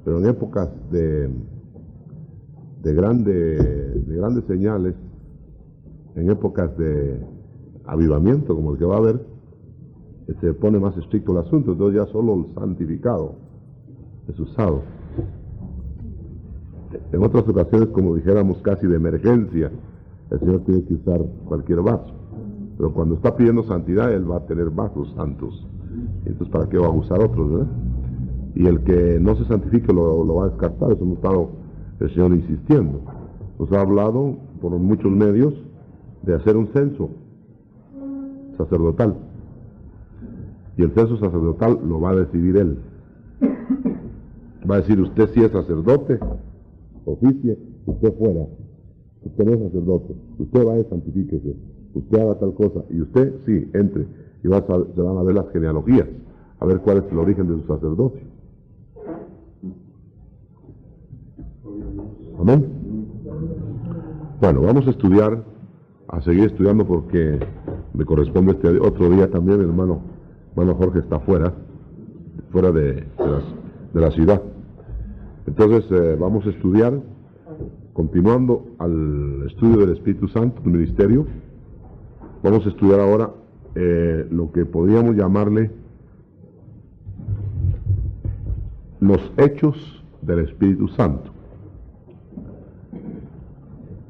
Pero en épocas de grandes señales, en épocas de avivamiento como el que va a haber, se pone más estricto el asunto. Entonces ya solo el santificado es usado. En otras ocasiones, como dijéramos, casi de emergencia, el Señor tiene que usar cualquier vaso. Pero cuando está pidiendo santidad, Él va a tener vasos santos. Entonces, ¿para qué va a usar otros, verdad? Y el que no se santifique lo va a descartar. Eso hemos estado el Señor insistiendo. Nos ha hablado por muchos medios de hacer un censo sacerdotal. Y el censo sacerdotal lo va a decidir Él. Va a decir: usted sí es sacerdote, oficie, usted fuera. Usted no es sacerdote, usted vaya, santifíquese, usted haga tal cosa, y usted sí, entre. Y se van a ver las genealogías, a ver cuál es el origen de su sacerdocio. Amén. Bueno, vamos a estudiar, a seguir estudiando, porque me corresponde este otro día también. Mi hermano Jorge está fuera de la ciudad. Entonces vamos a estudiar, continuando al estudio del Espíritu Santo, el ministerio. Vamos a estudiar ahora lo que podríamos llamarle los hechos del Espíritu Santo.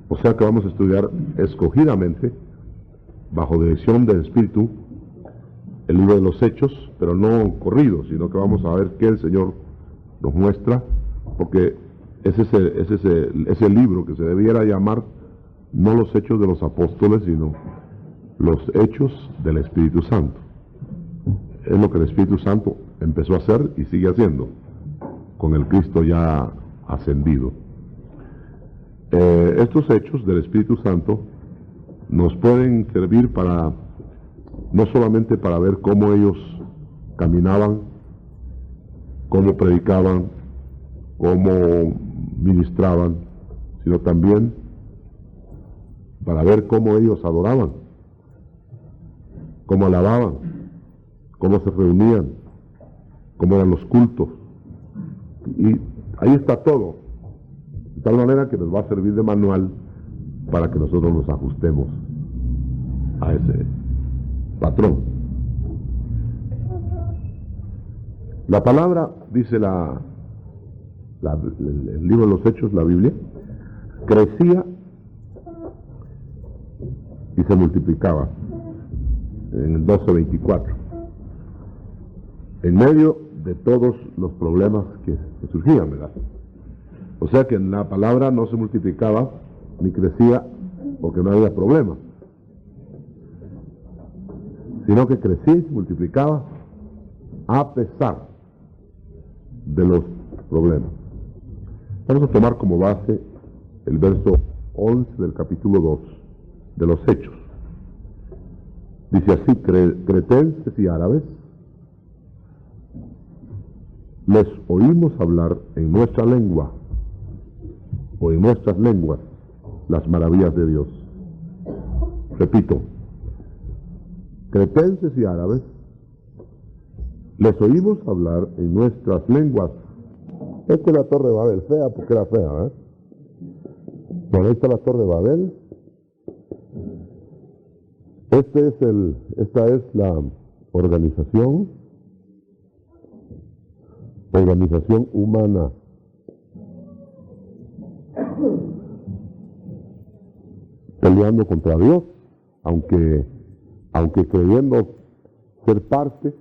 O sea que vamos a estudiar escogidamente, bajo dirección del Espíritu, el libro de los Hechos, pero no corrido, sino que vamos a ver qué el Señor nos muestra, porque ese es el libro que se debiera llamar no los Hechos de los Apóstoles, sino los Hechos del Espíritu Santo. Es lo que el Espíritu Santo empezó a hacer y sigue haciendo con el Cristo ya ascendido. Estos hechos del Espíritu Santo nos pueden servir para, no solamente para ver cómo ellos caminaban, cómo predicaban, cómo ministraban, sino también para ver cómo ellos adoraban, cómo alababan, cómo se reunían, cómo eran los cultos. Y ahí está todo, de tal manera que nos va a servir de manual para que nosotros nos ajustemos a ese patrón. La palabra, dice el libro de los Hechos, la Biblia, crecía y se multiplicaba en el 12:24, en medio de todos los problemas que surgían, ¿verdad? O sea que la palabra no se multiplicaba ni crecía porque no había problema, sino que crecía y se multiplicaba a pesar de los problemas. Vamos a tomar como base el verso 11 del capítulo 2 de los Hechos. Dice así: cretenses y árabes, les oímos hablar en nuestra lengua, o en nuestras lenguas, las maravillas de Dios. Repito: cretenses y árabes, les oímos hablar en nuestras lenguas. Esta es la Torre de Babel, fea porque era fea, ¿eh? Bueno, ahí está la Torre de Babel. Esta es la organización humana. Peleando contra Dios, aunque creyendo ser parte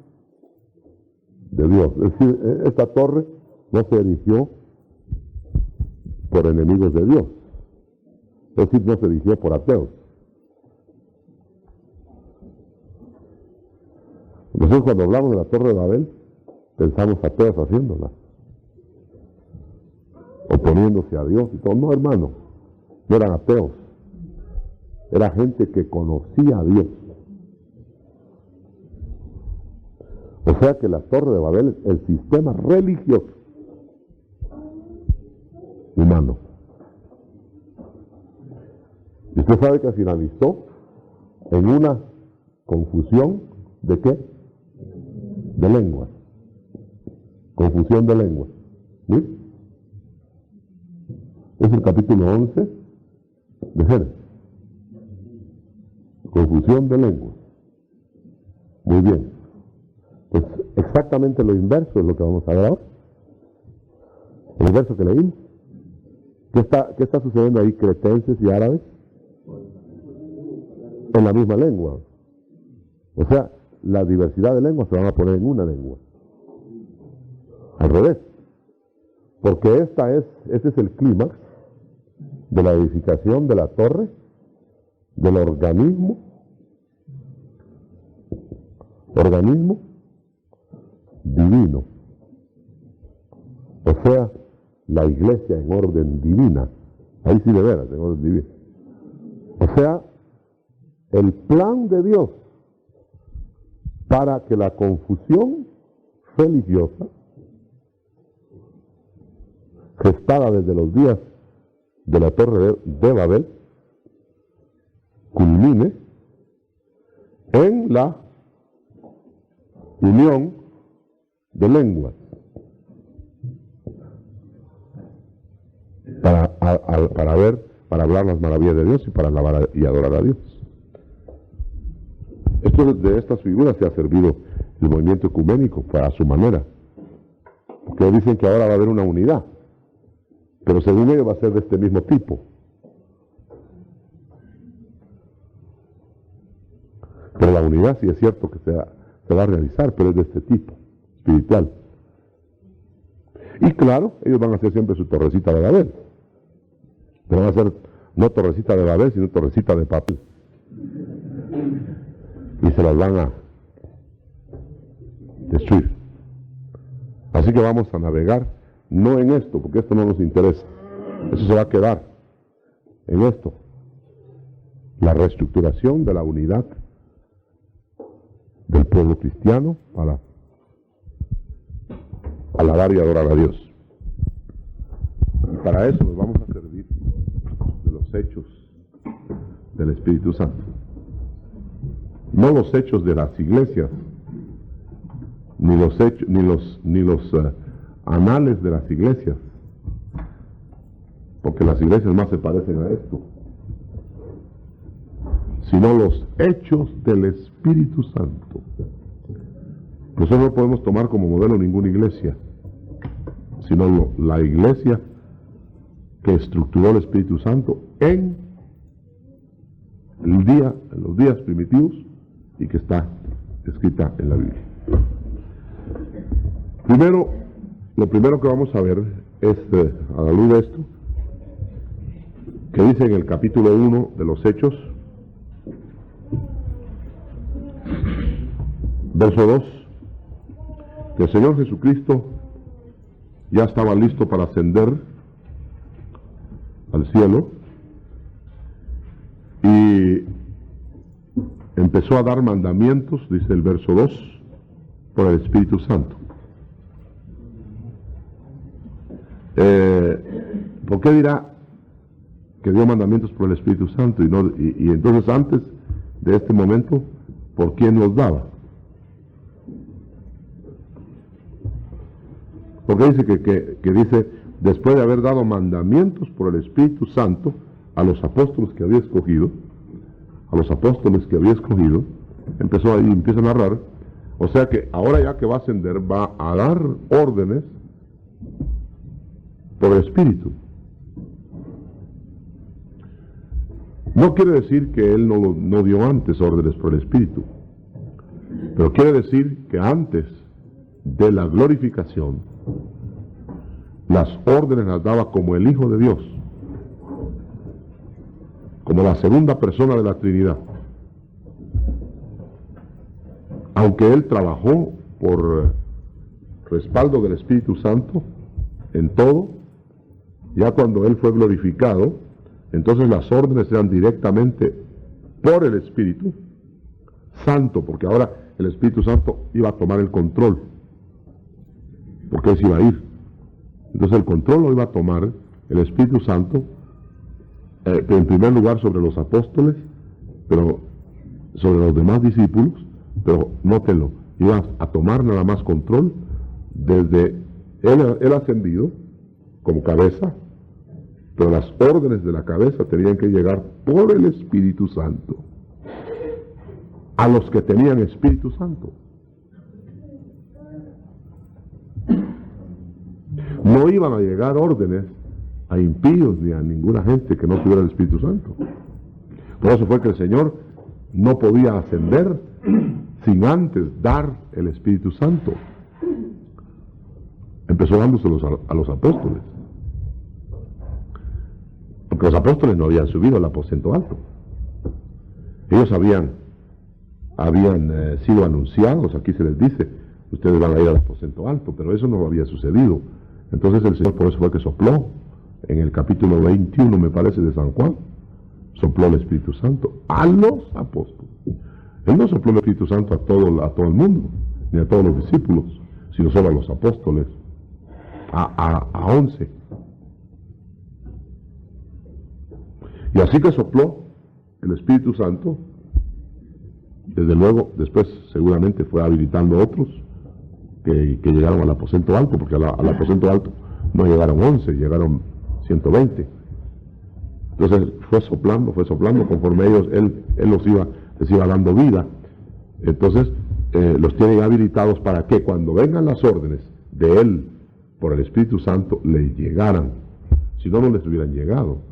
de Dios. Es decir, esta torre no se erigió por enemigos de Dios, es decir, no se erigió por ateos. Nosotros, cuando hablamos de la Torre de Babel, pensamos ateos haciéndola, oponiéndose a Dios y todo. No, hermano, no eran ateos, era gente que conocía a Dios. O sea que la Torre de Babel es el sistema religioso humano. Y usted sabe que finalizó en una confusión ¿de qué? De lenguas. Confusión de lenguas. ¿Sí? Es el capítulo 11 de Génesis. Confusión de lengua. Muy bien. Pues exactamente lo inverso es lo que vamos a ver ahora. El verso que leímos. ¿Qué está sucediendo ahí? Cretenses y árabes en la misma lengua. O sea, la diversidad de lenguas se van a poner en una lengua. Al revés. Porque este es el clímax de la edificación de la torre, del organismo divino. O sea, la iglesia en orden divina. Ahí sí de veras, en orden divino. O sea, el plan de Dios para que la confusión religiosa, gestada desde los días de la Torre de Babel, culmine en la unión de lenguas para hablar las maravillas de Dios y para alabar y adorar a Dios. De estas figuras se ha servido el movimiento ecuménico para su manera, porque dicen que ahora va a haber una unidad, pero según ellos va a ser de este mismo tipo. Pero la unidad sí es cierto que se va a realizar, pero es de este tipo, espiritual. Y claro, ellos van a hacer siempre su torrecita de Babel. Pero van a hacer no torrecita de Babel, sino torrecita de papel. Y se las van a destruir. Así que vamos a navegar, no en esto, porque esto no nos interesa. Eso se va a quedar en esto. La reestructuración de la unidad del pueblo cristiano para alabar y adorar a Dios. Y para eso nos vamos a servir de los hechos del Espíritu Santo. No los hechos de las iglesias, ni los hechos, ni los anales de las iglesias, porque las iglesias más se parecen a esto, sino los hechos del Espíritu Santo. Nosotros no podemos tomar como modelo ninguna iglesia, sino la iglesia que estructuró el Espíritu Santo en los días primitivos y que está escrita en la Biblia. Lo primero que vamos a ver es, a la luz de esto, que dice en el capítulo 1 de los Hechos, verso 2, que el Señor Jesucristo ya estaba listo para ascender al cielo y empezó a dar mandamientos, dice el verso 2, por el Espíritu Santo. ¿Por qué dirá que dio mandamientos por el Espíritu Santo? Y entonces antes de este momento, ¿por quién los daba? Porque dice que dice, después de haber dado mandamientos por el Espíritu Santo a los apóstoles que había escogido, empezó ahí, empieza a narrar, o sea que ahora ya que va a ascender, va a dar órdenes por el Espíritu. No quiere decir que él no dio antes órdenes por el Espíritu, pero quiere decir que antes de la glorificación, las órdenes las daba como el Hijo de Dios, como la segunda persona de la Trinidad. Aunque él trabajó por respaldo del Espíritu Santo en todo, ya cuando él fue glorificado, entonces las órdenes eran directamente por el Espíritu Santo, porque ahora el Espíritu Santo iba a tomar el control, porque él se iba a ir. Entonces el control lo iba a tomar el Espíritu Santo, en primer lugar sobre los apóstoles, pero sobre los demás discípulos, pero nótenlo, iba a tomar nada más control desde él ascendido como cabeza, Pero las órdenes de la cabeza tenían que llegar por el Espíritu Santo a los que tenían Espíritu Santo. No iban a llegar órdenes a impíos ni a ninguna gente que no tuviera el Espíritu Santo. Por eso fue que el Señor no podía ascender sin antes dar el Espíritu Santo. Empezó dándoselos a los apóstoles. Porque los apóstoles no habían subido al aposento alto. Ellos habían sido anunciados, aquí se les dice, ustedes van a ir al aposento alto, pero eso no había sucedido. Entonces el Señor por eso fue que sopló, en el capítulo 21 me parece de San Juan, sopló el Espíritu Santo a los apóstoles. Él no sopló el Espíritu Santo a todo el mundo, ni a todos los discípulos, sino solo a los apóstoles, a 11. Y así que sopló el Espíritu Santo, desde luego, después seguramente fue habilitando otros que llegaron al aposento alto, porque al aposento alto no llegaron 11, llegaron 120. Entonces fue soplando, conforme él les iba dando vida. Entonces los tienen habilitados para que cuando vengan las órdenes de él por el Espíritu Santo les llegaran, si no, no les hubieran llegado.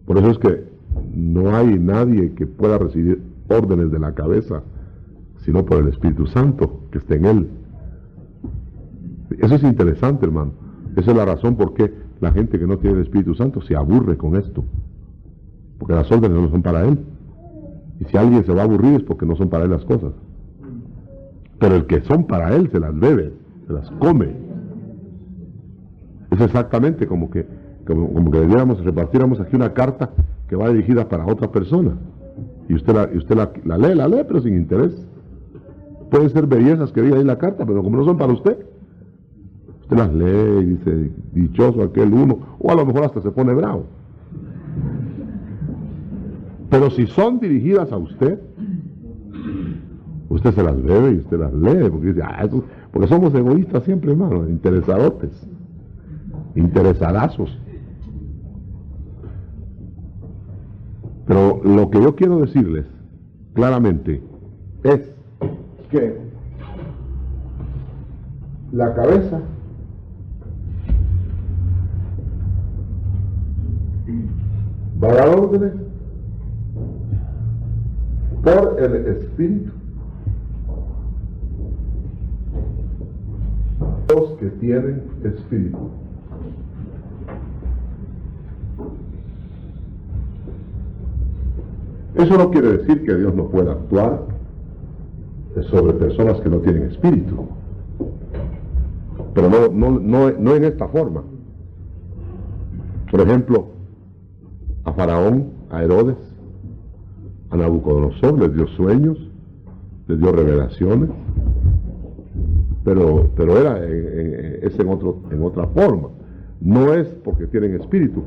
Por eso es que no hay nadie que pueda recibir órdenes de la cabeza sino por el Espíritu Santo que esté en él. Eso es interesante, hermano. Esa es la razón por qué la gente que no tiene el Espíritu Santo se aburre con esto, porque las órdenes no son para él. Y si alguien se va a aburrir es porque no son para él las cosas. Pero el que son para él se las bebe, se las come. Es exactamente como que repartiéramos aquí una carta que va dirigida para otra persona. Y usted la lee, pero sin interés. Pueden ser bellezas que diga ahí la carta, pero como no son para usted las lee y dice, dichoso aquel uno, o a lo mejor hasta se pone bravo. Pero si son dirigidas a usted se las bebe y usted las lee, porque dice, porque somos egoístas siempre, hermano, interesadazos. Pero lo que yo quiero decirles claramente es que la cabeza va a dar órdenes por el Espíritu. Los que tienen Espíritu. Eso no quiere decir que Dios no pueda actuar sobre personas que no tienen Espíritu, pero no en esta forma. Por ejemplo, a Faraón, a Herodes, a Nabucodonosor les dio sueños, les dio revelaciones, pero es en otra forma. No es porque tienen Espíritu,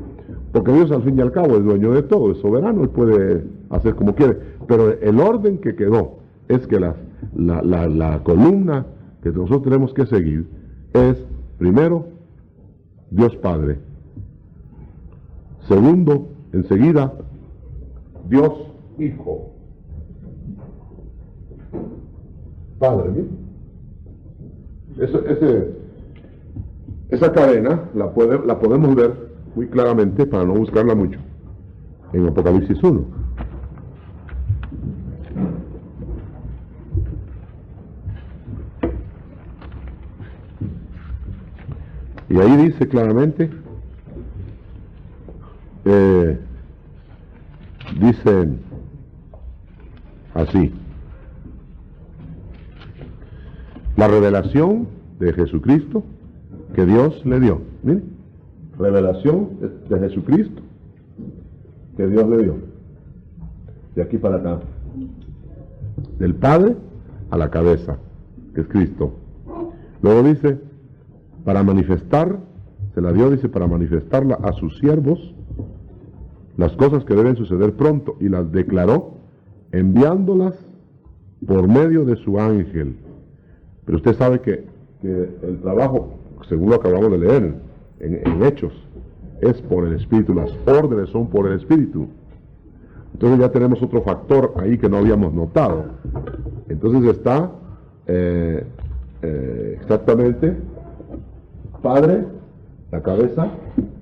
porque Dios al fin y al cabo es dueño de todo, es soberano, Él puede hacer como quiere, pero el orden que quedó es que la columna que nosotros tenemos que seguir es, primero, Dios Padre. Segundo, enseguida, Dios Hijo. Padre, ¿bien? Esa cadena la podemos ver muy claramente, para no buscarla mucho, en Apocalipsis 1. Y ahí dice claramente, dice así: la revelación de Jesucristo que Dios le dio. Mire, revelación de Jesucristo que Dios le dio. De aquí para acá. Del Padre a la cabeza, que es Cristo. Luego dice, para manifestar, se la dio, dice, para manifestarla a sus siervos, las cosas que deben suceder pronto, y las declaró enviándolas por medio de su ángel. Pero usted sabe que el trabajo, según lo acabamos de leer en Hechos, es por el Espíritu, las órdenes son por el Espíritu. Entonces ya tenemos otro factor ahí que no habíamos notado. Entonces está exactamente Padre, la cabeza,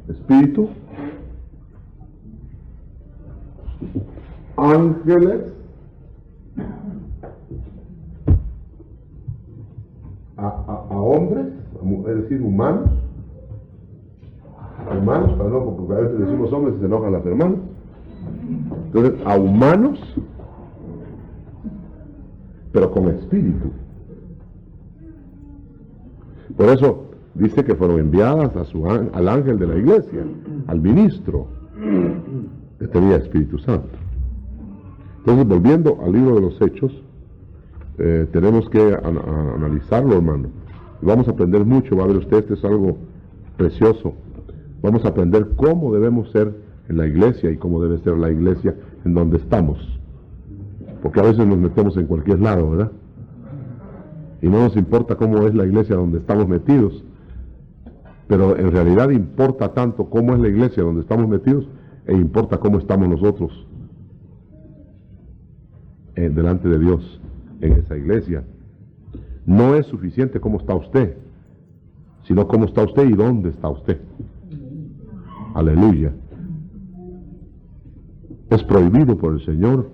Espíritu, ángeles, a hombres, es decir, humanos, para no, porque a veces decimos hombres y se enojan las hermanas. Entonces, a humanos, pero con espíritu. Por eso dice que fueron enviadas al ángel de la iglesia, al ministro, que tenía Espíritu Santo. Entonces, volviendo al libro de los Hechos, tenemos que analizarlo, hermano. Y vamos a aprender mucho. Va a ver usted, esto es algo precioso. Vamos a aprender cómo debemos ser en la iglesia y cómo debe ser la iglesia en donde estamos. Porque a veces nos metemos en cualquier lado, ¿verdad? Y no nos importa cómo es la iglesia donde estamos metidos. Pero en realidad importa tanto cómo es la iglesia donde estamos metidos e importa cómo estamos nosotros delante de Dios en esa iglesia. No es suficiente cómo está usted, sino cómo está usted y dónde está usted. Aleluya. Es prohibido por el Señor,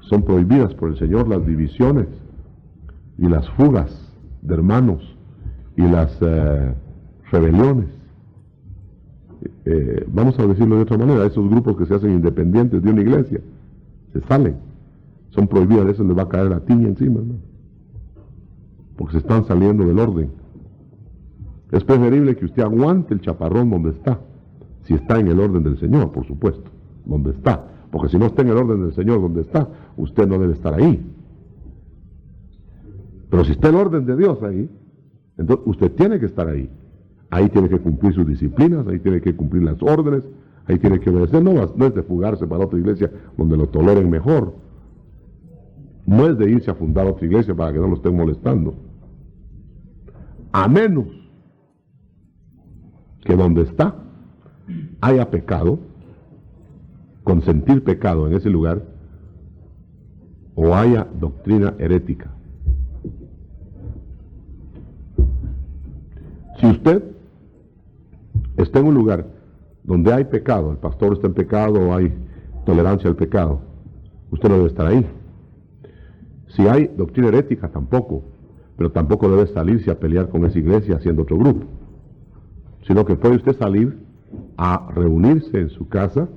son prohibidas por el Señor las divisiones y las fugas de hermanos y las rebeliones. Vamos a decirlo de otra manera, esos grupos que se hacen independientes de una iglesia, se salen, son prohibidas, eso les va a caer la tiña encima, hermano, porque se están saliendo del orden. Es preferible que usted aguante el chaparrón donde está, si está en el orden del Señor, por supuesto, donde está, porque si no está en el orden del Señor donde está, usted no debe estar ahí. Pero si está en el orden de Dios ahí, entonces usted tiene que estar ahí. Ahí tiene que cumplir sus disciplinas, ahí tiene que cumplir las órdenes, ahí tiene que obedecer. No es de fugarse para otra iglesia donde lo toleren mejor. No es de irse a fundar otra iglesia para que no lo estén molestando. A menos que donde está haya pecado, consentir pecado en ese lugar, o haya doctrina herética. Si usted está en un lugar donde hay pecado, el pastor está en pecado o hay tolerancia al pecado, usted no debe estar ahí. Si hay doctrina herética, tampoco, pero tampoco debe salirse a pelear con esa iglesia haciendo otro grupo, sino que puede usted salir a reunirse en su casa,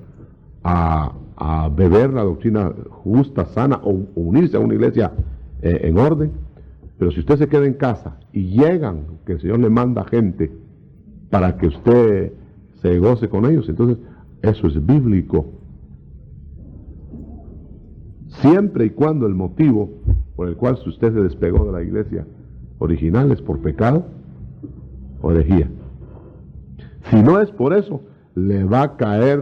a beber la doctrina justa, sana, o unirse a una iglesia en orden. Pero si usted se queda en casa y llegan, que el Señor le manda gente para que usted se goce con ellos, entonces eso es bíblico. Siempre y cuando el motivo por el cual usted se despegó de la iglesia original es por pecado o herejía. Si no es por eso, le va a caer,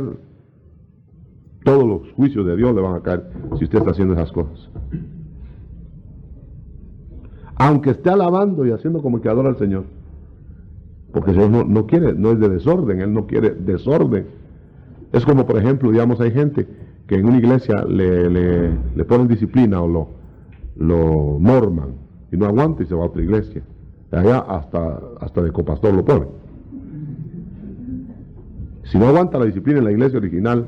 todos los juicios de Dios le van a caer si usted está haciendo esas cosas. Aunque esté alabando y haciendo como que adora al Señor. Porque el Señor no quiere, no es de desorden, Él no quiere desorden. Es como, por ejemplo, digamos, hay gente que en una iglesia le ponen disciplina o lo norman y no aguanta y se va a otra iglesia. Allá hasta de copastor lo ponen. Si no aguanta la disciplina en la iglesia original,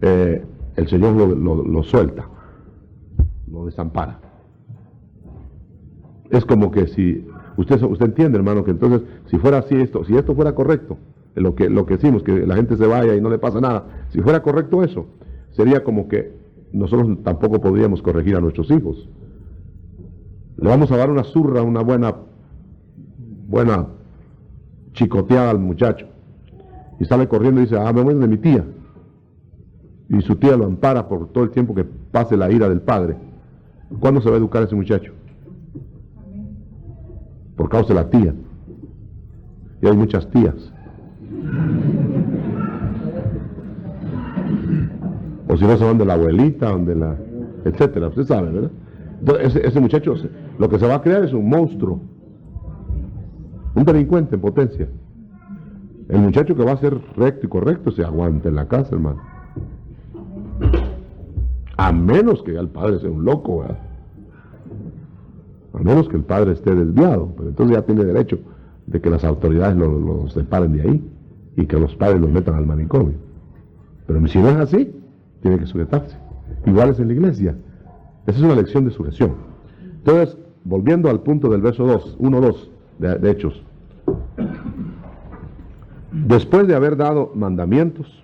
el Señor lo suelta, lo desampara. Es como que si usted entiende, hermano, que entonces si fuera así si esto fuera correcto, lo que decimos, que la gente se vaya y no le pasa nada, si fuera correcto eso, sería como que nosotros tampoco podríamos corregir a nuestros hijos. Le vamos a dar una zurra, una buena chicoteada al muchacho, y sale corriendo y dice, me voy de mi tía, y su tía lo ampara por todo el tiempo que pase la ira del padre. ¿Cuándo se va a educar ese muchacho? Por causa de la tía. Y hay muchas tías. O si no, se van de la abuelita, etcétera. Usted sabe, ¿verdad? Entonces, ese muchacho, lo que se va a crear es un monstruo, un delincuente en potencia. El muchacho que va a ser recto y correcto se aguanta en la casa, hermano. A menos que ya el padre sea un loco, ¿verdad? A menos que el padre esté desviado, pero entonces ya tiene derecho de que las autoridades lo separen de ahí y que los padres los metan al manicomio. Pero si no es así, tiene que sujetarse. Igual es en la iglesia. Esa es una lección de sujeción. Entonces, volviendo al punto del verso 2, 1-2 de Hechos. Después de haber dado mandamientos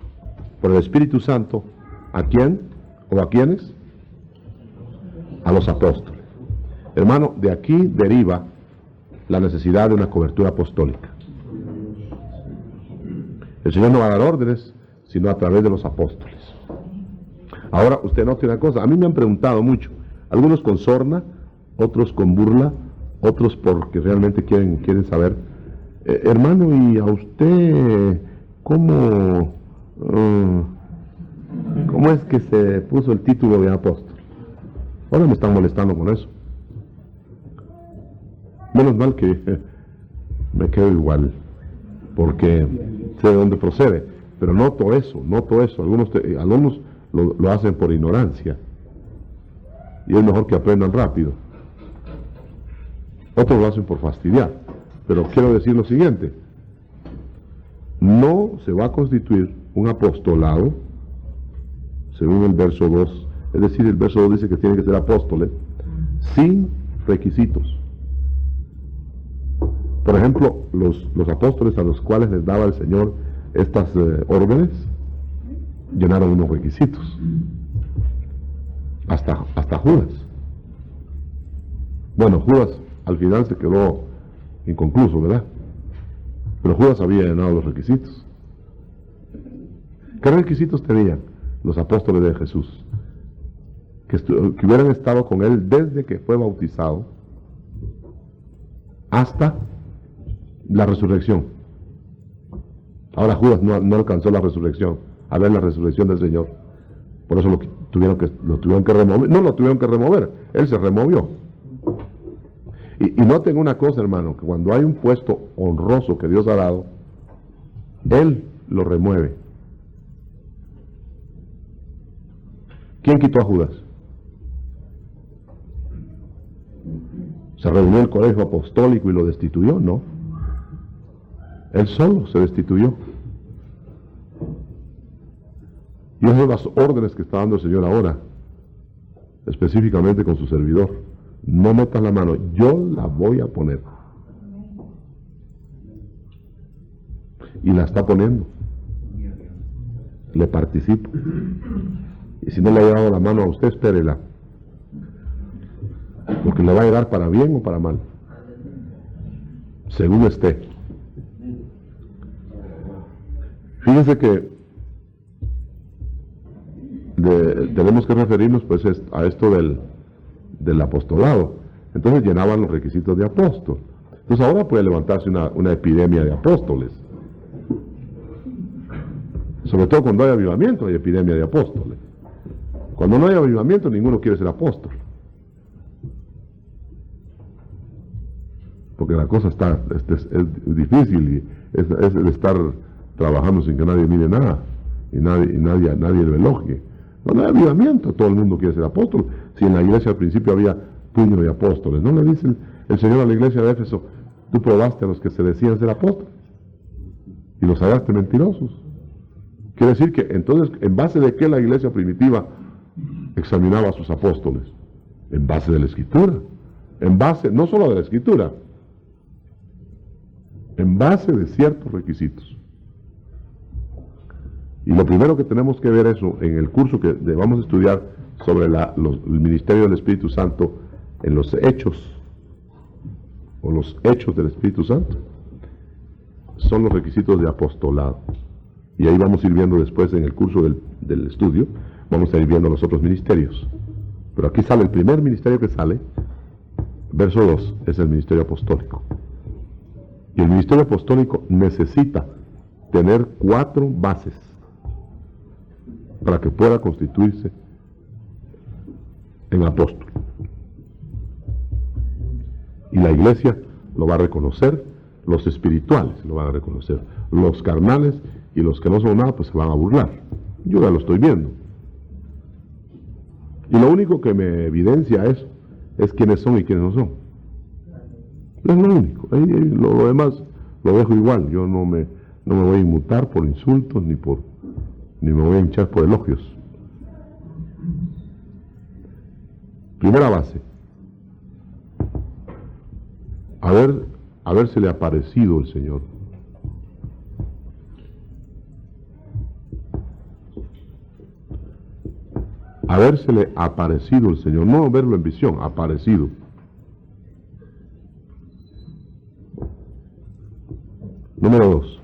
por el Espíritu Santo, ¿a quién o a quiénes? A los apóstoles. Hermano, de aquí deriva la necesidad de una cobertura apostólica. El Señor no va a dar órdenes, sino a través de los apóstoles. Ahora, usted note una cosa, a mí me han preguntado mucho, algunos con sorna, otros con burla, otros porque realmente quieren saber, hermano, ¿y a usted cómo es que se puso el título de apóstol? Ahora me están molestando con eso. Menos mal que me quedo igual, porque sé de dónde procede, pero noto eso. Algunos lo hacen por ignorancia, y es mejor que aprendan rápido. Otros lo hacen por fastidiar, pero quiero decir lo siguiente: no se va a constituir un apostolado, según el verso 2, es decir, el verso 2 dice que tiene que ser apóstoles, sin requisitos. Por ejemplo, los apóstoles a los cuales les daba el Señor estas órdenes, llenaron unos requisitos. Hasta Judas. Bueno, Judas al final se quedó inconcluso, ¿verdad? Pero Judas había llenado los requisitos. ¿Qué requisitos tenían los apóstoles de Jesús? Que hubieran estado con él desde que fue bautizado hasta la resurrección. Ahora Judas no alcanzó la resurrección, a ver la resurrección del Señor. Por eso lo tuvieron que remover. No lo tuvieron que remover, él se removió. Y noten una cosa, hermano, que cuando hay un puesto honroso que Dios ha dado, él lo remueve. ¿Quién quitó a Judas? ¿Se reunió el colegio apostólico y lo destituyó? No. Él solo se destituyó. Y esas son las órdenes que está dando el Señor ahora, específicamente con su servidor. No metas la mano, yo la voy a poner. Y la está poniendo. Le participo. Y si no le ha llegado la mano a usted, espérela. Porque le va a llegar para bien o para mal, según esté. Fíjense que tenemos que referirnos pues a esto del apostolado. Entonces llenaban los requisitos de apóstol. Entonces ahora puede levantarse una epidemia de apóstoles. Sobre todo cuando hay avivamiento, hay epidemia de apóstoles. Cuando no hay avivamiento, ninguno quiere ser apóstol. Porque la cosa es difícil, y es de estar trabajando sin que nadie mire nada, y nadie lo elogie. Cuando hay avivamiento, todo el mundo quiere ser apóstol. Si en la iglesia al principio había puño de apóstoles, ¿no le dice el Señor a la iglesia de Éfeso: tú probaste a los que se decían ser apóstoles y los hallaste mentirosos? Quiere decir que entonces, ¿en base de qué la iglesia primitiva examinaba a sus apóstoles? En base de la Escritura. En base, no solo de la Escritura, en base de ciertos requisitos. Y lo primero que tenemos que ver eso en el curso que vamos a estudiar sobre el ministerio del Espíritu Santo en los hechos, o los hechos del Espíritu Santo, son los requisitos de apostolado. Y ahí vamos a ir viendo después en el curso del estudio, vamos a ir viendo los otros ministerios. Pero aquí sale el primer ministerio que sale, verso 2, es el ministerio apostólico. Y el ministerio apostólico necesita tener 4 bases para que pueda constituirse en apóstol. Y la iglesia lo va a reconocer, Los espirituales lo van a reconocer. Los carnales y los que no son nada, pues se van a burlar. Yo ya lo estoy viendo. Y lo único que me evidencia eso es quiénes son y quiénes no son. Es lo único. Lo demás lo dejo igual. Yo no me voy a inmutar por insultos ni me voy a hinchar por elogios. Primera base. Habérsele aparecido el Señor. Habérsele aparecido el Señor, no verlo en visión, aparecido. Número 2.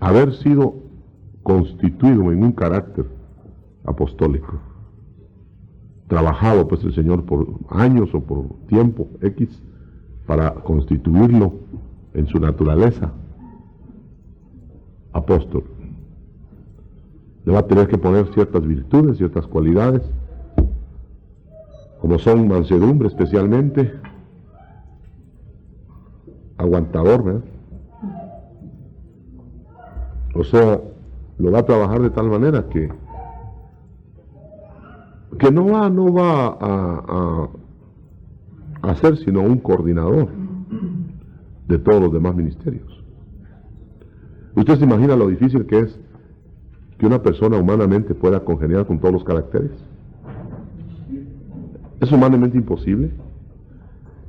Haber sido constituido en un carácter apostólico. Trabajado pues el Señor por años o por tiempo X para constituirlo en su naturaleza apóstol. Le va a tener que poner ciertas virtudes, ciertas cualidades, como son mansedumbre especialmente, aguantador, ¿verdad? O sea, lo va a trabajar de tal manera que no va a ser sino un coordinador de todos los demás ministerios. ¿Usted se imagina lo difícil que es que una persona humanamente pueda congeniar con todos los caracteres? ¿Es humanamente imposible?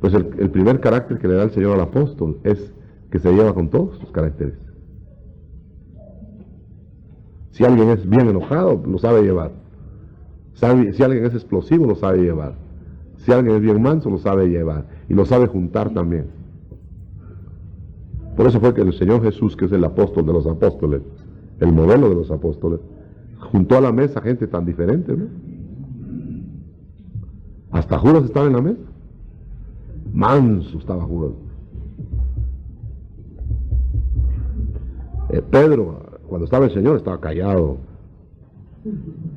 Pues el primer carácter que le da el Señor al apóstol es que se lleva con todos los caracteres. Si alguien es bien enojado, lo sabe llevar. Si alguien es explosivo, lo sabe llevar. Si alguien es bien manso, lo sabe llevar. Y lo sabe juntar también. Por eso fue que el Señor Jesús, que es el apóstol de los apóstoles, el modelo de los apóstoles, juntó a la mesa gente tan diferente, ¿no? Hasta Judas estaba en la mesa. Manso estaba Judas. Pedro, cuando estaba el Señor, estaba callado,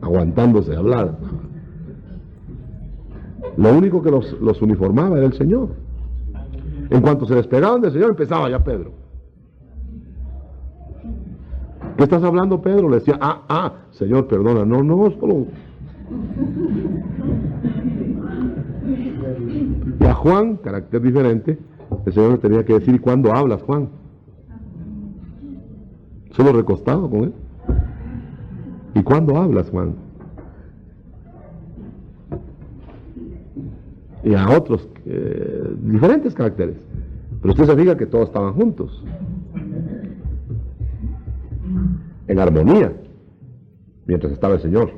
aguantándose de hablar. Lo único que los uniformaba era el Señor. En cuanto se despegaban del Señor, empezaba ya Pedro. ¿Qué estás hablando, Pedro? Le decía, Señor, perdona. No, solo... Y a Juan, carácter diferente, el Señor le tenía que decir, ¿y cuándo hablas, Juan? Solo recostado con él. ¿Y cuándo hablas, Juan? Y a otros diferentes caracteres. Pero usted se fija que todos estaban juntos, en armonía, mientras estaba el Señor.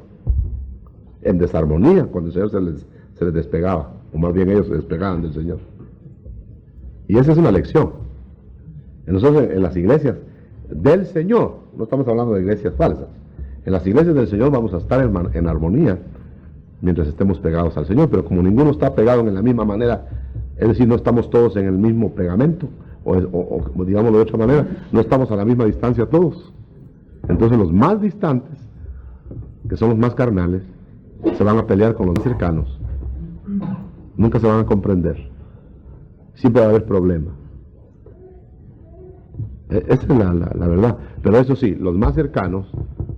En desarmonía, cuando el Señor se les despegaba, o más bien ellos se despegaban del Señor. Y esa es una lección. Nosotros en las iglesias del Señor, no estamos hablando de iglesias falsas, en las iglesias del Señor vamos a estar en armonía mientras estemos pegados al Señor, pero como ninguno está pegado en la misma manera, es decir, no estamos todos en el mismo pegamento, o digámoslo de otra manera, no estamos a la misma distancia todos. Entonces los más distantes, que son los más carnales, se van a pelear con los más cercanos. Nunca se van a comprender. Siempre va a haber problemas. Esa es la verdad. Pero eso sí, los más cercanos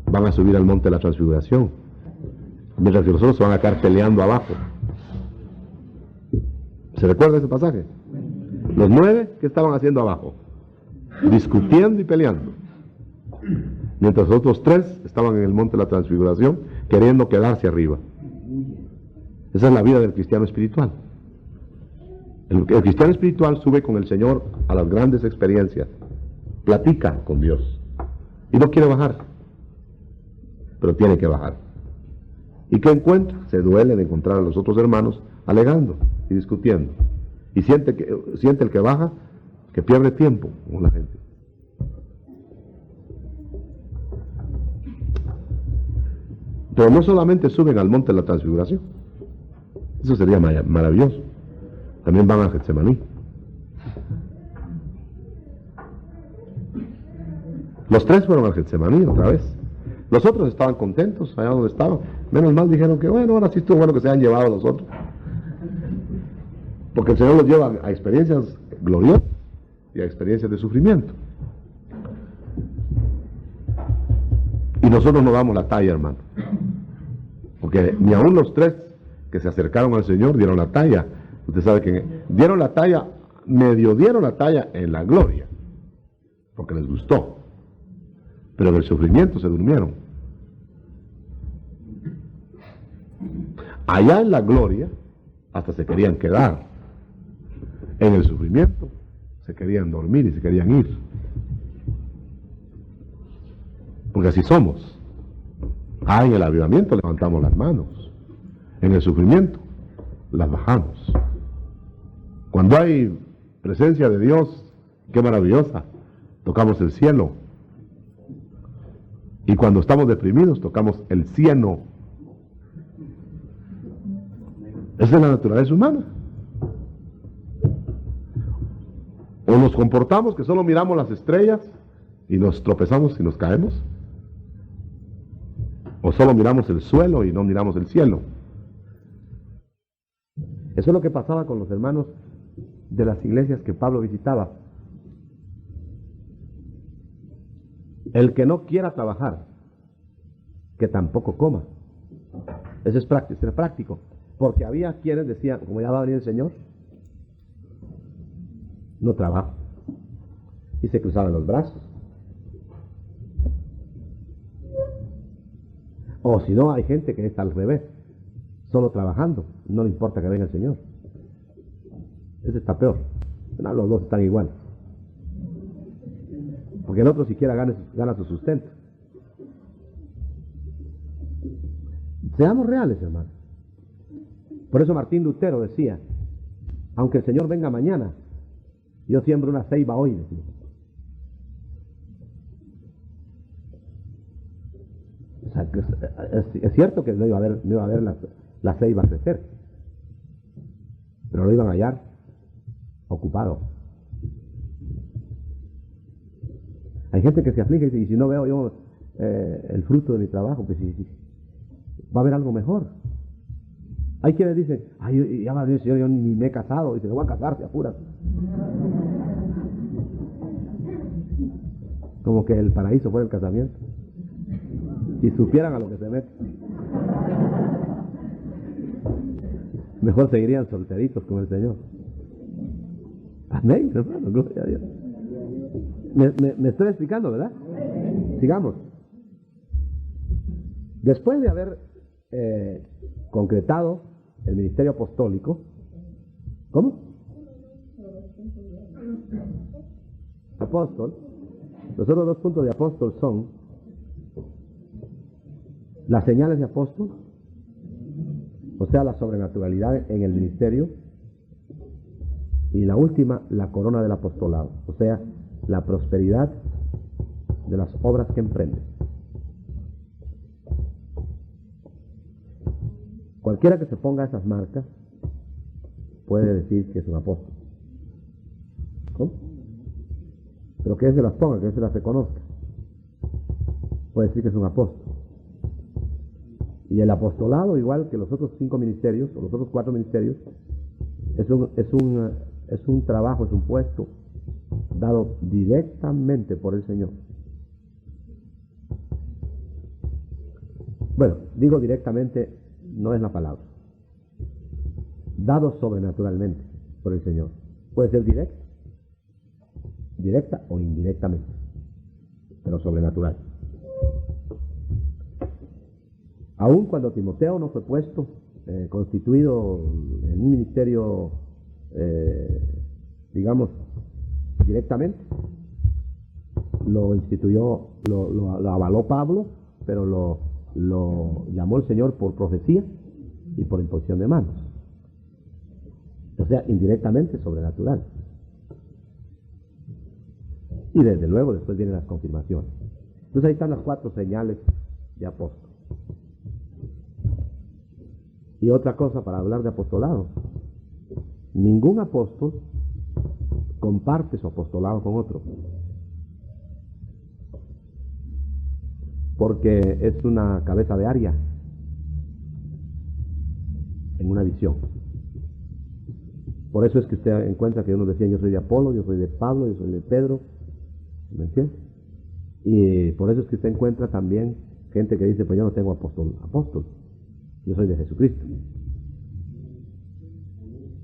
van a subir al monte de la transfiguración, mientras que los otros se van a quedar peleando abajo. ¿Se recuerda ese pasaje? Los 9, ¿qué estaban haciendo abajo? Discutiendo y peleando. Mientras los otros 3 estaban en el monte de la transfiguración, queriendo quedarse arriba. Esa es la vida del cristiano espiritual. El cristiano espiritual sube con el Señor a las grandes experiencias, platica con Dios y no quiere bajar, pero tiene que bajar. ¿Y qué encuentra? Se duele de encontrar a los otros hermanos alegando y discutiendo, y siente el que baja que pierde tiempo con la gente. Pero no solamente suben al monte de la transfiguración, eso sería maravilloso, también van a Getsemaní. Los 3 fueron al Getsemaní otra vez. Los otros estaban contentos allá donde estaban. Menos mal dijeron que bueno, ahora sí estuvo bueno que se hayan llevado a los otros. Porque el Señor los lleva a experiencias gloriosas y a experiencias de sufrimiento. Y nosotros no damos la talla, hermano. Porque ni aún los tres que se acercaron al Señor dieron la talla. Usted sabe que dieron la talla, medio dieron la talla en la gloria, porque les gustó. Pero en el sufrimiento se durmieron. Allá en la gloria hasta se querían quedar. En el sufrimiento se querían dormir y se querían ir. Porque así somos. En el avivamiento levantamos las manos. En el sufrimiento las bajamos. Cuando hay presencia de Dios, qué maravillosa, tocamos el cielo. Y cuando estamos deprimidos, tocamos el cielo. Esa es la naturaleza humana. O nos comportamos que solo miramos las estrellas y nos tropezamos y nos caemos, o solo miramos el suelo y no miramos el cielo. Eso es lo que pasaba con los hermanos de las iglesias que Pablo visitaba. El que no quiera trabajar, que tampoco coma. Eso es práctico. Porque había quienes decían, como ya va a venir el Señor, no trabajo. Y se cruzaban los brazos. O si no, hay gente que está al revés, solo trabajando, no le importa que venga el Señor. Ese está peor. No, los dos están igual. Porque el otro siquiera gana su sustento. Seamos reales, hermano. Por eso Martín Lutero decía, aunque el Señor venga mañana, yo siembro una ceiba hoy, decía. O sea, es cierto que no iba a ver la ceiba crecer, pero lo iban a hallar ocupado. Hay gente que se aflige y dice, y si no veo yo el fruto de mi trabajo, pues sí, va a haber algo mejor. Hay quienes dicen, ya va a venir el Señor, yo ni me he casado, y se me va a casar, se apuras. Como que el paraíso fuera el casamiento. Si supieran a lo que se mete. Mejor seguirían solteritos con el Señor. Amén, hermano, gloria a Dios. Me estoy explicando, ¿verdad? Sigamos. Después de haber concretado el ministerio apostólico, ¿cómo? Apóstol. Los otros dos puntos de apóstol son las señales de apóstol, o sea, la sobrenaturalidad en el ministerio, y la última, la corona del apostolado, o sea, la prosperidad de las obras que emprende. Cualquiera que se ponga esas marcas puede decir que es un apóstol. ¿Cómo? Pero que él se las ponga, que él se las reconozca, puede decir que es un apóstol. Y el apostolado, igual que los otros 5 ministerios, o los otros 4 ministerios, es un trabajo, es un puesto dado directamente por el Señor. Bueno, digo directamente, no es la palabra. Dado sobrenaturalmente por el Señor. Puede ser directa o indirectamente, pero sobrenatural. Aun cuando Timoteo no fue puesto, constituido en un ministerio, digamos, directamente, lo instituyó, lo avaló Pablo, pero lo llamó el Señor por profecía y por imposición de manos. O sea, indirectamente sobrenatural. Y desde luego después vienen las confirmaciones. Entonces ahí están las 4 señales de apóstol. Y otra cosa para hablar de apostolado. Ningún apóstol comparte su apostolado con otro. Porque es una cabeza de área en una visión. Por eso es que usted encuentra que unos decían, yo soy de Apolo, yo soy de Pablo, yo soy de Pedro, ¿me entiende? Y por eso es que usted encuentra también gente que dice, pues yo no tengo apóstol, yo soy de Jesucristo.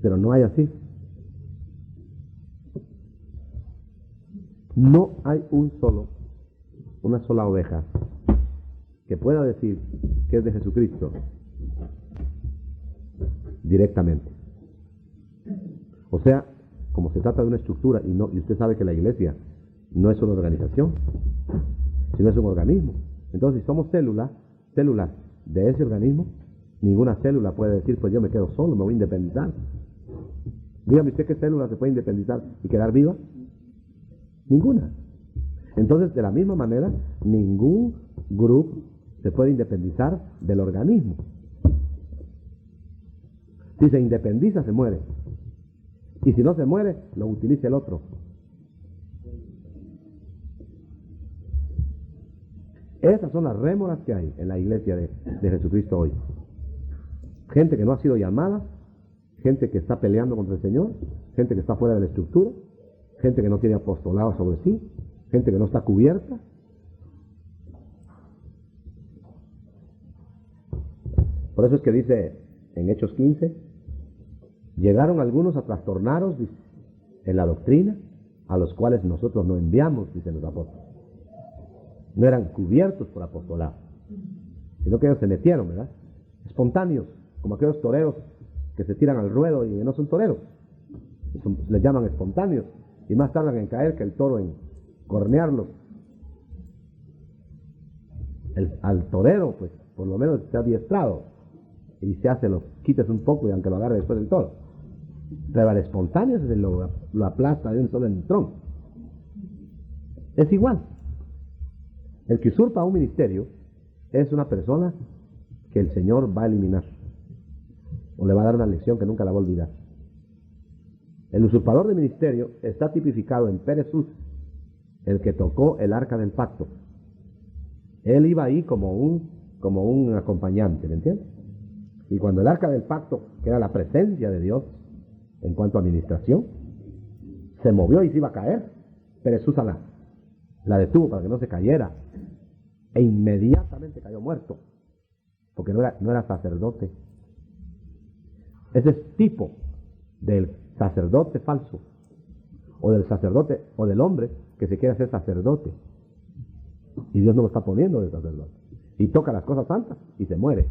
Pero no hay así. No hay una sola oveja que pueda decir que es de Jesucristo directamente. O sea, como se trata de una estructura y usted sabe que la iglesia no es una organización, sino es un organismo. Entonces, si somos células de ese organismo, ninguna célula puede decir, pues yo me quedo solo, me voy a independizar. Dígame usted qué célula se puede independizar y quedar viva. Ninguna. Entonces, de la misma manera, ningún grupo se puede independizar del organismo. Si se independiza, se muere. Y si no se muere, lo utiliza el otro. Esas son las rémoras que hay en la iglesia de Jesucristo hoy. Gente que no ha sido llamada, gente que está peleando contra el Señor, gente que está fuera de la estructura, gente que no tiene apostolado sobre sí, gente que no está cubierta. Por eso es que dice en Hechos 15, llegaron algunos a trastornaros en la doctrina, a los cuales nosotros no enviamos, dicen los apóstoles. No eran cubiertos por apostolado, sino que ellos se metieron, ¿verdad? Espontáneos, como aquellos toreros que se tiran al ruedo y no son toreros. Les llaman espontáneos y más tardan en caer que el toro en cornearlo. Al torero, pues, por lo menos está adiestrado y se hace, los quites un poco y aunque lo agarre después del toro. Pero al espontáneo se lo aplasta de un solo entrón. Es igual. El que usurpa un ministerio es una persona que el Señor va a eliminar o le va a dar una lección que nunca la va a olvidar. El usurpador de ministerio está tipificado en Jesús, el que tocó el arca del pacto. Él iba ahí como un acompañante, ¿me entiendes? Y cuando el arca del pacto, que era la presencia de Dios en cuanto a administración, se movió y se iba a caer, Jesús la detuvo para que no se cayera e inmediatamente cayó muerto, porque no era sacerdote. Ese es tipo del sacerdote falso, o del sacerdote o del hombre que se quiere hacer sacerdote y Dios no lo está poniendo de sacerdote y toca las cosas santas y se muere.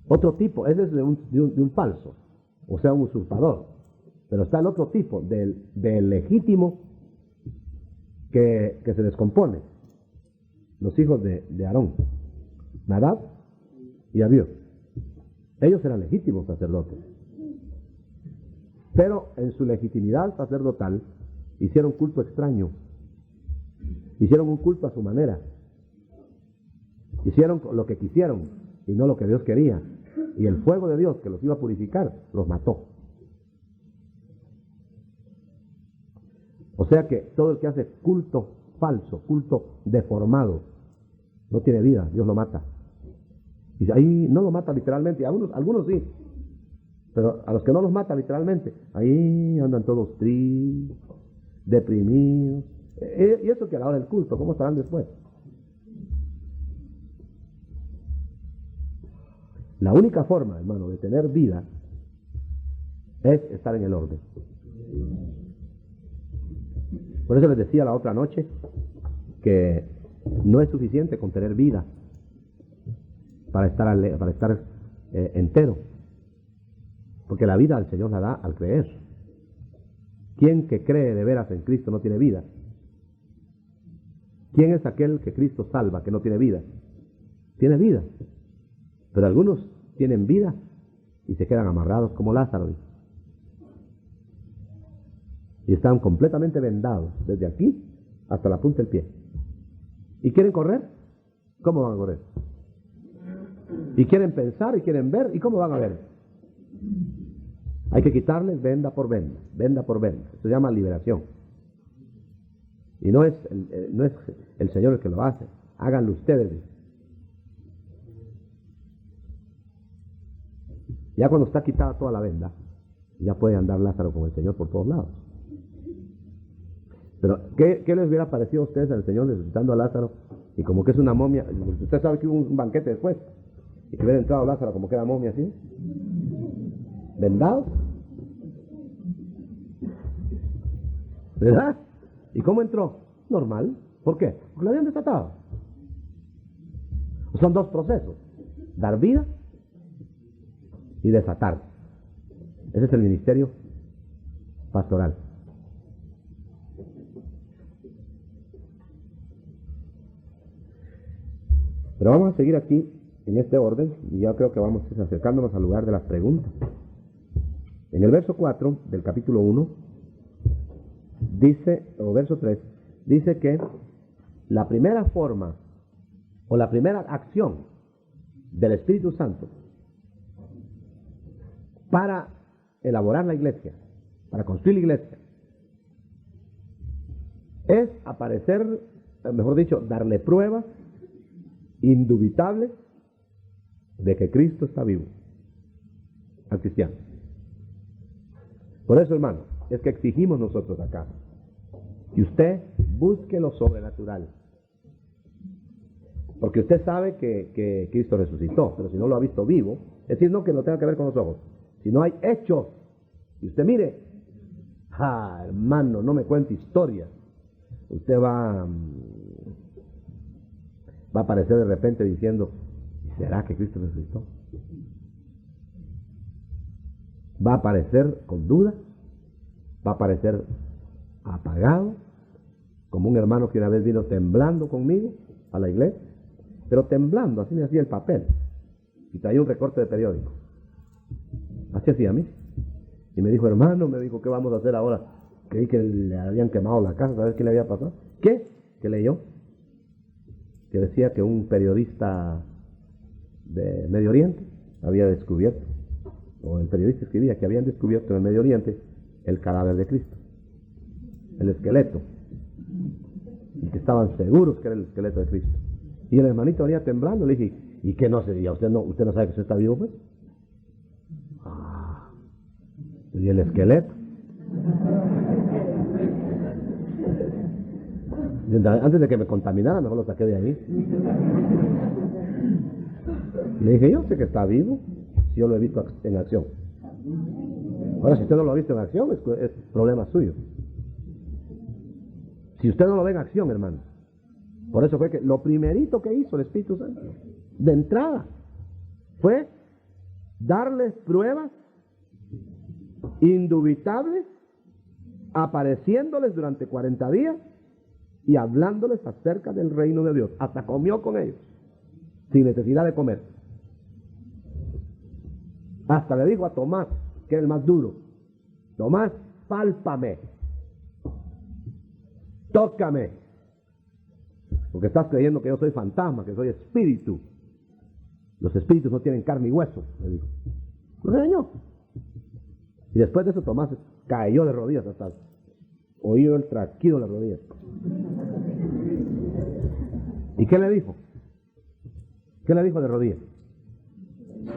Otro tipo, ese es de un falso, o sea, un usurpador. Pero está el otro tipo, del legítimo que se descompone. Los hijos de Aarón, Nadab y Abiú. Ellos eran legítimos sacerdotes. Pero en su legitimidad sacerdotal hicieron culto extraño. Hicieron un culto a su manera. Hicieron lo que quisieron y no lo que Dios quería. Y el fuego de Dios que los iba a purificar los mató. O sea que todo el que hace culto falso, culto deformado, no tiene vida, Dios lo mata. Y ahí no lo mata literalmente, y algunos sí, pero a los que no los mata literalmente, ahí andan todos tristes, deprimidos. Y eso que a la hora del culto, ¿cómo estarán después? La única forma, hermano, de tener vida es estar en el orden. Por eso les decía la otra noche que no es suficiente con tener vida para estar entero, porque la vida el Señor la da al creer. ¿Quién que cree de veras en Cristo no tiene vida? ¿Quién es aquel que Cristo salva que no tiene vida? Tiene vida, pero algunos tienen vida y se quedan amarrados como Lázaro. Y están completamente vendados, desde aquí hasta la punta del pie. ¿Y quieren correr? ¿Cómo van a correr? Y quieren pensar y quieren ver, ¿y cómo van a ver? Hay que quitarles venda por venda, venda por venda. Eso se llama liberación. Y no es el Señor el que lo hace. Háganlo ustedes. Ya cuando está quitada toda la venda, ya puede andar Lázaro con el Señor por todos lados. Pero, ¿qué les hubiera parecido a ustedes al Señor resucitando a Lázaro? Y como que es una momia, usted sabe que hubo un banquete después, y que hubiera entrado Lázaro como que era momia así, vendado, ¿verdad? ¿Y cómo entró? Normal. ¿Por qué? Porque lo habían desatado. Son dos procesos: dar vida y desatar. Ese es el ministerio pastoral. Pero vamos a seguir aquí en este orden, y ya creo que vamos acercándonos al lugar de las preguntas. En el verso 4 del capítulo 1 dice, o verso 3, dice que la primera forma o la primera acción del Espíritu Santo para elaborar la iglesia, para construir la iglesia, es aparecer, mejor dicho, darle pruebas indubitables de que Cristo está vivo al cristiano. Por eso, hermano, es que exigimos nosotros acá que usted busque lo sobrenatural, porque usted sabe que Cristo resucitó, pero si no lo ha visto vivo, es decir, no que lo tenga que ver con los ojos, si no hay hechos, y usted mire, hermano, no me cuente historias, usted va a aparecer de repente diciendo, ¿será que Cristo resucitó? Va a aparecer con dudas, va a aparecer apagado, como un hermano que una vez vino temblando conmigo a la iglesia, pero temblando, así me hacía el papel, y traía un recorte de periódico, así hacía a mí, y me dijo, hermano, me dijo, ¿qué vamos a hacer ahora? Creí que le habían quemado la casa, ¿sabes qué le había pasado? ¿Qué? ¿Qué leyó? Que decía que un periodista de Medio Oriente había descubierto, o el periodista escribía que habían descubierto en el Medio Oriente el cadáver de Cristo, el esqueleto, y que estaban seguros que era el esqueleto de Cristo. Y el hermanito venía temblando, le dije, ¿y qué no sería? ¿Usted no sabe que usted está vivo, pues? ¿Y el esqueleto? Antes de que me contaminara, mejor lo saqué de ahí. Le dije, yo sé que está vivo, si yo lo he visto en acción. Ahora, si usted no lo ha visto en acción, es problema suyo. Si usted no lo ve en acción, hermano. Por eso fue que lo primerito que hizo el Espíritu Santo, de entrada, fue darles pruebas indubitables, apareciéndoles durante 40 días y hablándoles acerca del reino de Dios. Hasta comió con ellos, sin necesidad de comer. Hasta le dijo a Tomás, que era el más duro, Tomás, pálpame, tócame, porque estás creyendo que yo soy fantasma, que soy espíritu. Los espíritus no tienen carne y hueso, le dijo. Lo regañó. Y después de eso Tomás cayó de rodillas, hasta oído el trasquido de las rodillas. ¿Y qué le dijo? ¿Qué le dijo de rodillas?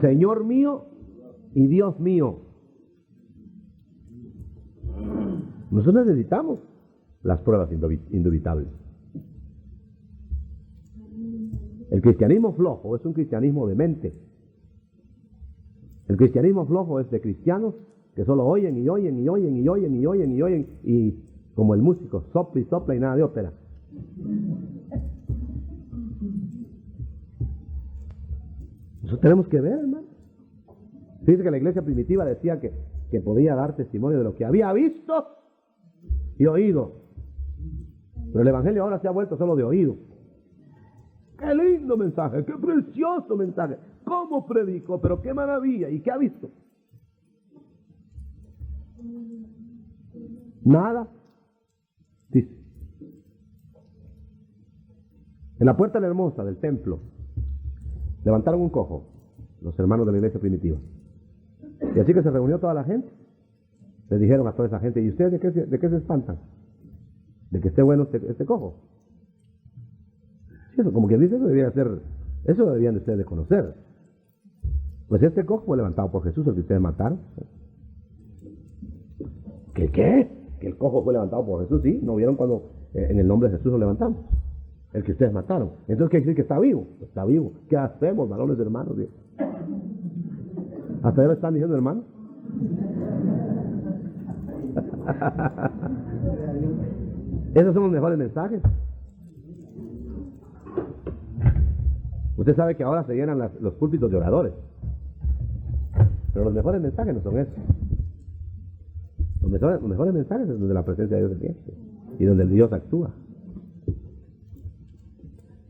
Señor mío y Dios mío. Nosotros necesitamos las pruebas indubitables. El cristianismo flojo es un cristianismo de mente. El cristianismo flojo es de cristianos que solo oyen y oyen y oyen y oyen y oyen y oyen, y como el músico, sopla y sopla y nada de ópera. Eso tenemos que ver, hermano. Dice que la iglesia primitiva decía que podía dar testimonio de lo que había visto y oído. Pero el evangelio ahora se ha vuelto solo de oído. ¡Qué lindo mensaje! ¡Qué precioso mensaje! ¿Cómo predicó? ¡Pero qué maravilla! ¿Y qué ha visto? Nada. Dice. En la puerta de la hermosa del templo levantaron un cojo, los hermanos de la iglesia primitiva. Y así que se reunió toda la gente. Le dijeron a toda esa gente, ¿y ustedes de qué se espantan? ¿De que esté bueno este cojo? Sí, eso, como quien dice, eso debía ser, eso debían de ustedes de conocer. Pues este cojo fue levantado por Jesús, el que ustedes mataron. ¿Qué qué? Que el cojo fue levantado por Jesús, ¿sí? ¿No vieron cuando en el nombre de Jesús lo levantamos? El que ustedes mataron. Entonces, ¿qué quiere decir que está vivo? Está vivo. ¿Qué hacemos, varones hermanos? Dios? ¿Hasta ya lo están diciendo, hermano? Esos son los mejores mensajes. Usted sabe que ahora se llenan los púlpitos de oradores. Pero los mejores mensajes no son esos. Los mejores mensajes es donde la presencia de Dios se siente y donde el Dios actúa.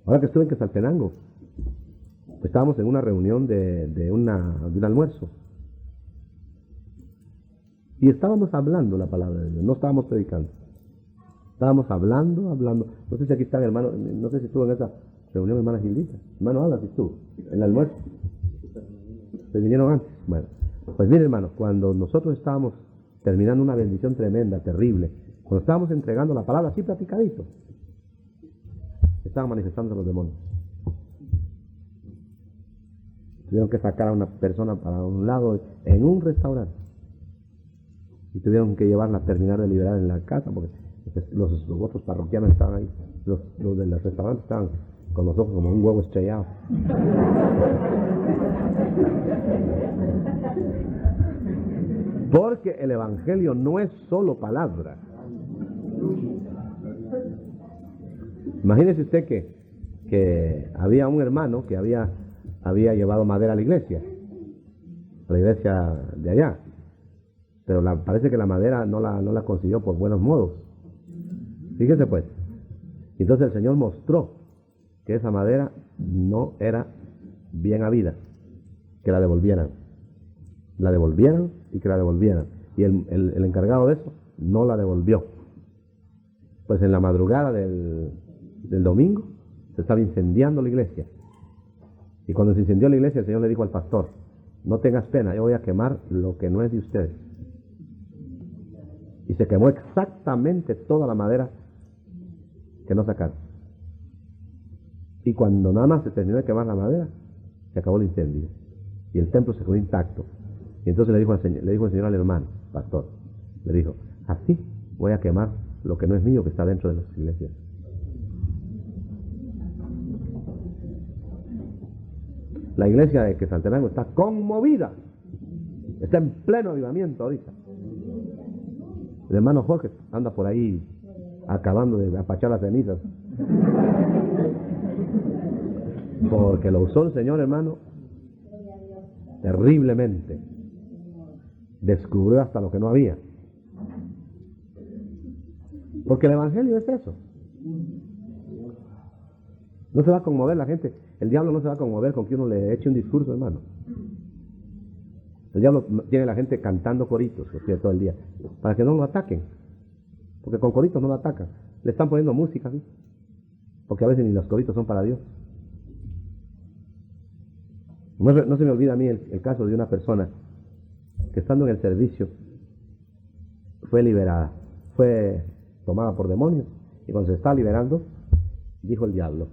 Ahora que estuve en Quetzaltenango, estábamos en una reunión de un almuerzo. Y estábamos hablando la palabra de Dios, no estábamos predicando. Estábamos hablando. No sé si aquí está el hermano, no sé si estuvo en esa reunión, hermana Gildita. Hermano, habla si estuvo en el almuerzo. ¿Se vinieron antes? Bueno, pues mire, hermano, cuando nosotros estábamos terminando una bendición tremenda, terrible, cuando estábamos entregando la palabra así platicadito, estaban manifestándose los demonios. Tuvieron que sacar a una persona para un lado en un restaurante y tuvieron que llevarla a terminar de liberar en la casa porque los otros parroquianos estaban ahí, los del restaurante estaban con los ojos como un huevo estrellado. Porque el evangelio no es solo palabra. Imagínese usted que había un hermano que había llevado madera a la iglesia de allá, pero parece que la madera no la consiguió por buenos modos. Fíjese pues. Entonces el Señor mostró que esa madera no era bien habida, que la devolvieran y que la devolvieran. Y el encargado de eso no la devolvió. Pues en la madrugada del domingo se estaba incendiando la iglesia. Y cuando se incendió la iglesia, el Señor le dijo al pastor: no tengas pena, yo voy a quemar lo que no es de ustedes. Y se quemó exactamente toda la madera que no sacaron. Y cuando nada más se terminó de quemar la madera, se acabó el incendio. Y el templo se quedó intacto. Y entonces le dijo el Señor al hermano, pastor, le dijo: así voy a quemar lo que no es mío, que está dentro de las iglesias. La iglesia de Quetzaltenango está conmovida, está en pleno avivamiento ahorita. El hermano Jorge anda por ahí acabando de apachar las cenizas, porque lo usó el Señor, hermano, terriblemente. Descubrió hasta lo que no había. Porque el evangelio es eso. No se va a conmover la gente. El diablo no se va a conmover con que uno le eche un discurso, hermano. El diablo tiene a la gente cantando coritos todo el día, para que no lo ataquen. Porque con coritos no lo atacan. Le están poniendo música, ¿sí? Porque a veces ni los coritos son para Dios. No se me olvida a mí el caso de una persona que, estando en el servicio, fue liberada, fue tomada por demonios, y cuando se está liberando, dijo el diablo: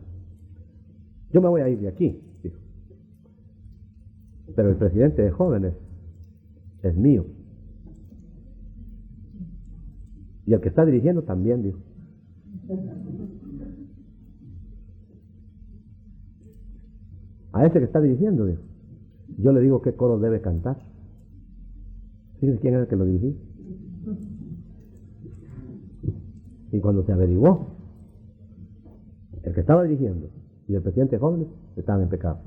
yo me voy a ir de aquí, dijo, pero el presidente de jóvenes es mío, y el que está dirigiendo también, dijo. A ese que está dirigiendo, dijo, yo le digo qué coro debe cantar. Fíjense quién era el que lo dirigía. Y cuando se averiguó, el que estaba dirigiendo y el presidente de jóvenes estaban en pecado.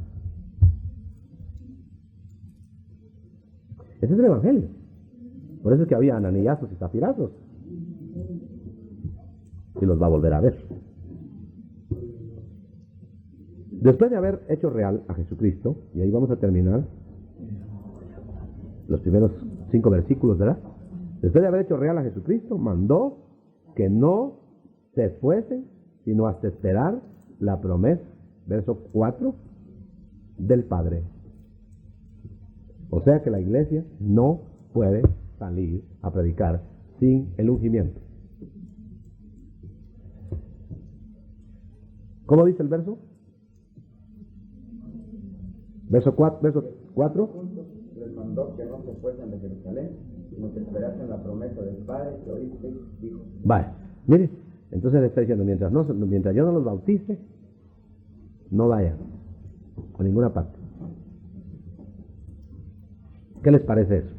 Ese es el evangelio. Por eso es que había ananillazos y zafirazos. Y los va a volver a ver. Después de haber hecho real a Jesucristo, y ahí vamos a terminar los primeros 5 versículos, ¿verdad? Después de haber hecho real a Jesucristo, mandó que no se fuesen, sino hasta esperar la promesa, verso 4, del Padre. O sea que la iglesia no puede salir a predicar sin el ungimiento. ¿Cómo dice el verso? Verso 4 4. Les mandó que no se fuesen de Jerusalén, sino que esperasen la promesa del Padre que oíste, dijo. Vale, mire, entonces le está diciendo, mientras yo no los bautice, no vayan a ninguna parte. ¿Qué les parece eso?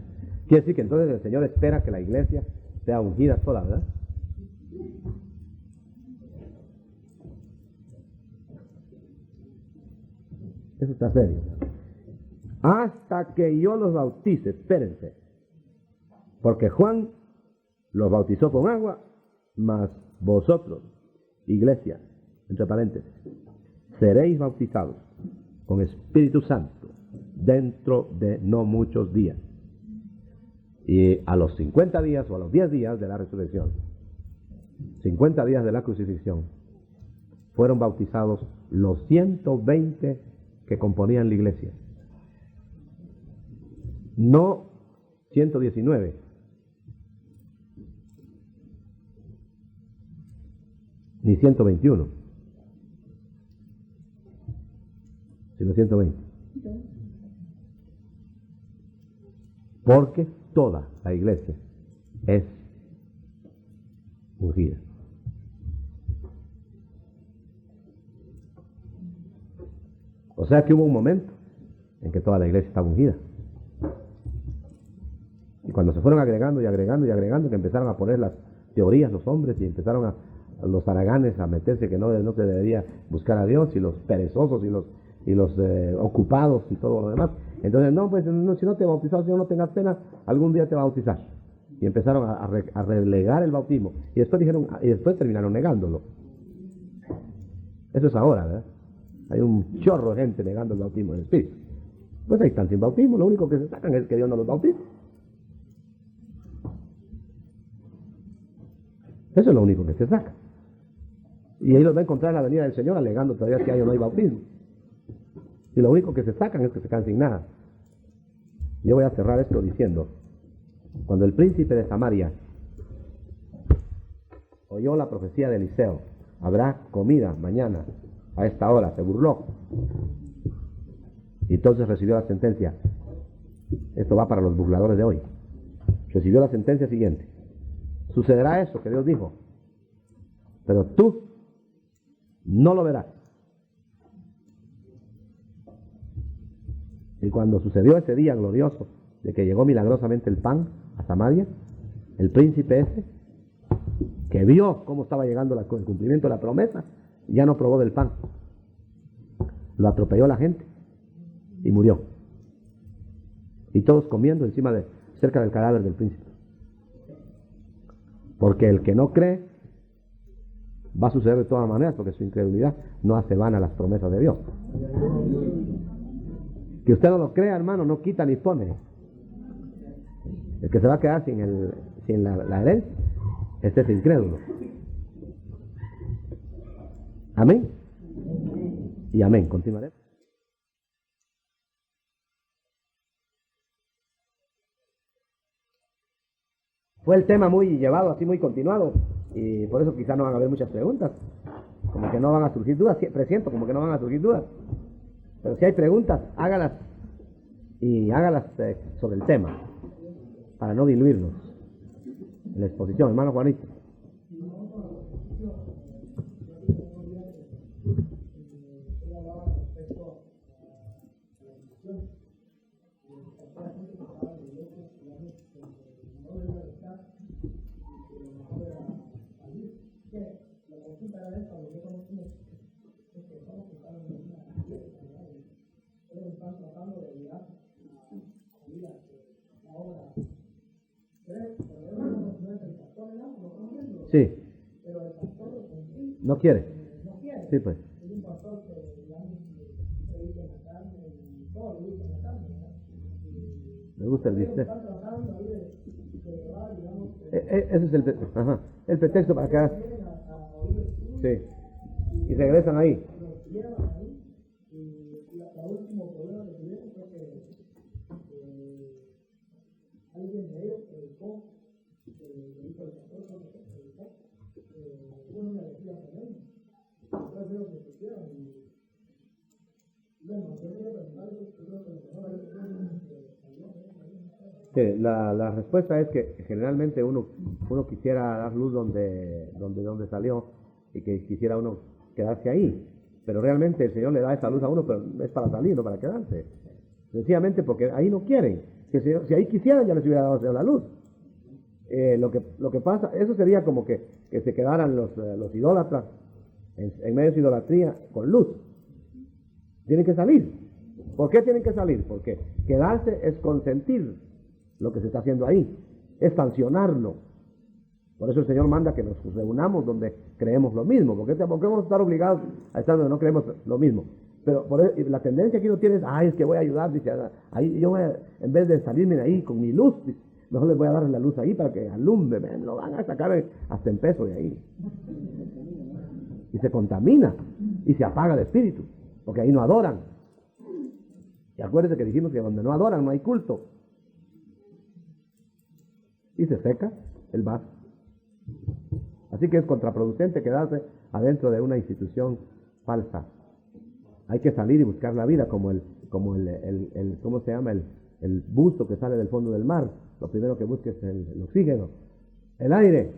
Quiere decir que entonces el Señor espera que la iglesia sea ungida sola, ¿verdad? Eso está serio. Hasta que yo los bautice, espérense. Porque Juan los bautizó con agua, mas vosotros, iglesia, entre paréntesis, seréis bautizados con Espíritu Santo dentro de no muchos días. Y a los 50 días o a los 10 días de la resurrección, 50 días de la crucifixión, fueron bautizados los 120 que componían la iglesia. No 119. Ni 121. Sino 120. Porque toda la iglesia es ungida. O sea que hubo un momento en que toda la iglesia estaba ungida. Y cuando se fueron agregando y agregando y agregando, que empezaron a poner las teorías los hombres y empezaron a los haraganes a meterse que no se debería buscar a Dios, y los perezosos y los ocupados y todo lo demás. Entonces, no, pues no, si no te bautizas, si no tengas pena, algún día te va a bautizar. Y empezaron a relegar el bautismo. Y después terminaron negándolo. Eso es ahora, ¿verdad? Hay un chorro de gente negando el bautismo del Espíritu. Pues ahí están sin bautismo, lo único que se sacan es que Dios no los bautiza. Eso es lo único que se saca. Y ahí los va a encontrar en la venida del Señor alegando todavía que hay o no hay bautismo. Y lo único que se sacan es que se quedan sin nada. Yo voy a cerrar esto diciendo, cuando el príncipe de Samaria oyó la profecía de Eliseo, habrá comida mañana a esta hora, se burló. Y entonces recibió la sentencia. Esto va para los burladores de hoy. Recibió la sentencia siguiente. Sucederá eso que Dios dijo, pero tú no lo verás. Y cuando sucedió ese día glorioso de que llegó milagrosamente el pan a Samaria, el príncipe ese, que vio cómo estaba llegando el cumplimiento de la promesa, ya no probó del pan. Lo atropelló la gente y murió. Y todos comiendo cerca del cadáver del príncipe. Porque el que no cree va a suceder de todas maneras, porque su incredulidad no hace vana las promesas de Dios. Que usted no lo crea, hermano, no quita ni pone. El que se va a quedar sin la herencia, este es incrédulo. Amén. Y amén. Continuaré. Fue el tema muy llevado, así muy continuado, y por eso quizás no van a haber muchas preguntas, como que no van a surgir dudas, presiento como que no van a surgir dudas, pero si hay preguntas, hágalas, y hágalas sobre el tema, para no diluirnos en la exposición. Hermano Juanito. Sí. ¿No quiere? Sí, pues. Me gusta el bistec. Ese es el pretexto para acá. Sí. Y regresan ahí. Sí, la respuesta es que generalmente uno quisiera dar luz donde salió y que quisiera uno quedarse ahí, pero realmente el Señor le da esa luz a uno, pero es para salir, no para quedarse. Sencillamente porque ahí no quieren. Si ahí quisieran ya les hubiera dado la luz. Lo que pasa, eso sería como que se quedaran los idólatras en medio de su idolatría con luz. Tienen que salir. ¿Por qué tienen que salir? Porque quedarse es consentir lo que se está haciendo ahí, es sancionarlo. Por eso el Señor manda que nos reunamos donde creemos lo mismo. ¿Por qué vamos a estar obligados a estar donde no creemos lo mismo? Pero la tendencia que uno tiene es, es que voy a ayudar, dice, ahí yo en vez de salirme de ahí con mi luz, mejor les voy a dar la luz ahí para que alumbre, me lo van a sacar hasta en peso de ahí. Y se contamina, y se apaga el espíritu, porque ahí no adoran. Y acuérdense que dijimos que donde no adoran no hay culto. Y se seca el vaso. Así que es contraproducente quedarse adentro de una institución falsa. Hay que salir y buscar la vida como ¿cómo se llama? El buzo que sale del fondo del mar. Lo primero que busca es el oxígeno, el aire.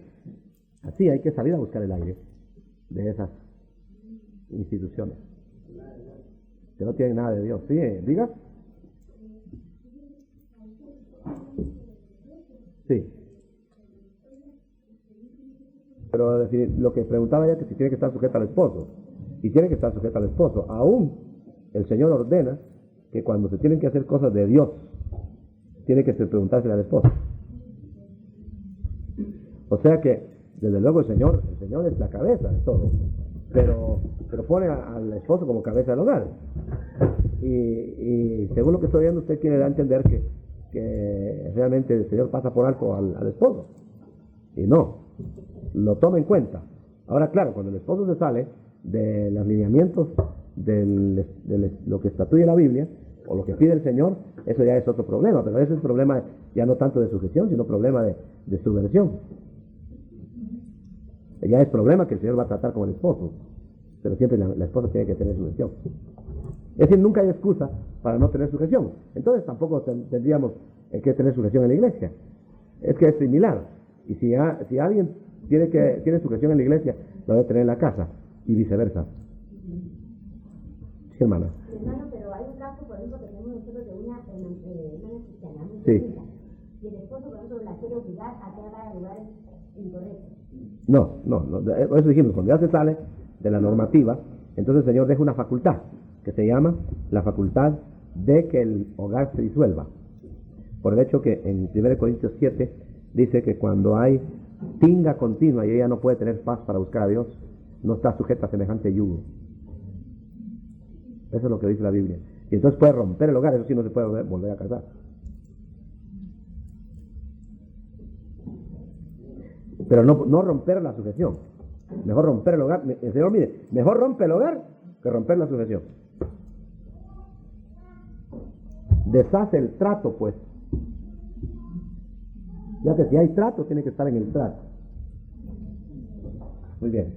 Así hay que salir a buscar el aire de esas instituciones que no tienen nada de Dios. ¿Sí? ¿Diga? Sí. Pero lo que preguntaba ella es que si tiene que estar sujeta al esposo. Y tiene que estar sujeta al esposo. Aún el Señor ordena que cuando se tienen que hacer cosas de Dios, tiene que preguntarse al esposo. O sea que, desde luego, el Señor es la cabeza de todo. Pero pone al esposo como cabeza del hogar. Y según lo que estoy viendo, usted quiere dar a entender que realmente el Señor pasa por alto al esposo. Y no, lo toma en cuenta. Ahora, claro, cuando el esposo se sale de los lineamientos de lo que estatuye la Biblia, o lo que pide el Señor, eso ya es otro problema, pero ese es problema ya no tanto de sujeción, sino problema de subversión. Ya es problema que el Señor va a tratar con el esposo, pero siempre la esposa tiene que tener sujeción. Es decir, nunca hay excusa para no tener sujeción. Entonces tampoco tendríamos que tener sujeción en la iglesia. Es que es similar. Y si alguien tiene sujeción en la iglesia, lo debe tener en la casa, y viceversa. Sí, hermana. Hermano, pero hay un caso, por ejemplo, que tenemos nosotros de una cristiana muy Sí. bonita, y el esposo, por ejemplo, la quiere obligar a que haga lugares incorrectos. No, por eso dijimos, cuando ya se sale de la normativa, entonces el Señor deja una facultad, que se llama la facultad de que el hogar se disuelva. Por el hecho que en 1 Corintios 7 dice que cuando hay tinga continua y ella no puede tener paz para buscar a Dios, no está sujeta a semejante yugo. Eso es lo que dice la Biblia. Y entonces puede romper el hogar, eso sí no se puede volver a casar. Pero no romper la sujeción. Mejor romper el hogar. El Señor, mire, mejor rompe el hogar que romper la sujeción. Deshace el trato, pues. Ya que si hay trato, tiene que estar en el trato. Muy bien.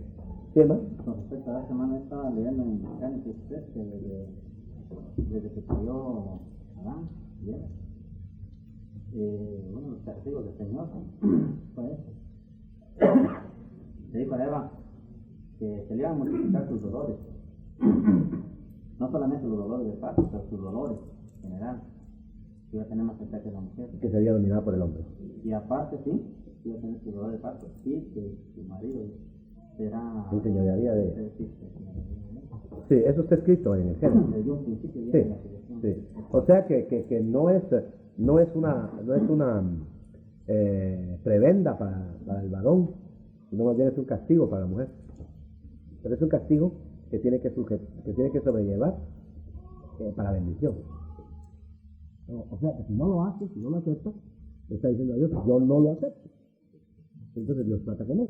¿Qué más? Con respecto a la semana estaba leyendo en Génesis 3 que desde que cayó Adán y Eva, uno de los castigos del Señor fue eso. Le dijo a Eva que se le iban a multiplicar sus dolores. No solamente los dolores de parto, pero sus dolores en general. Que iba a tener más cerca que la mujer. Que sería dominada por el hombre. Y aparte, sí, iba a tener sus dolores de parto. Y que su marido será... Sí, señorearía de... Sí, Sí, eso está escrito en el Génesis. desde un principio Sí, viene la situación. sí. O sea que no es una prebenda para el varón, sino más bien es un castigo para la mujer. Pero es un castigo que tiene que sobrellevar para bendición. O sea que si no lo hace, si no lo acepta, le está diciendo a Dios, yo no lo acepto. Entonces Dios trata con él.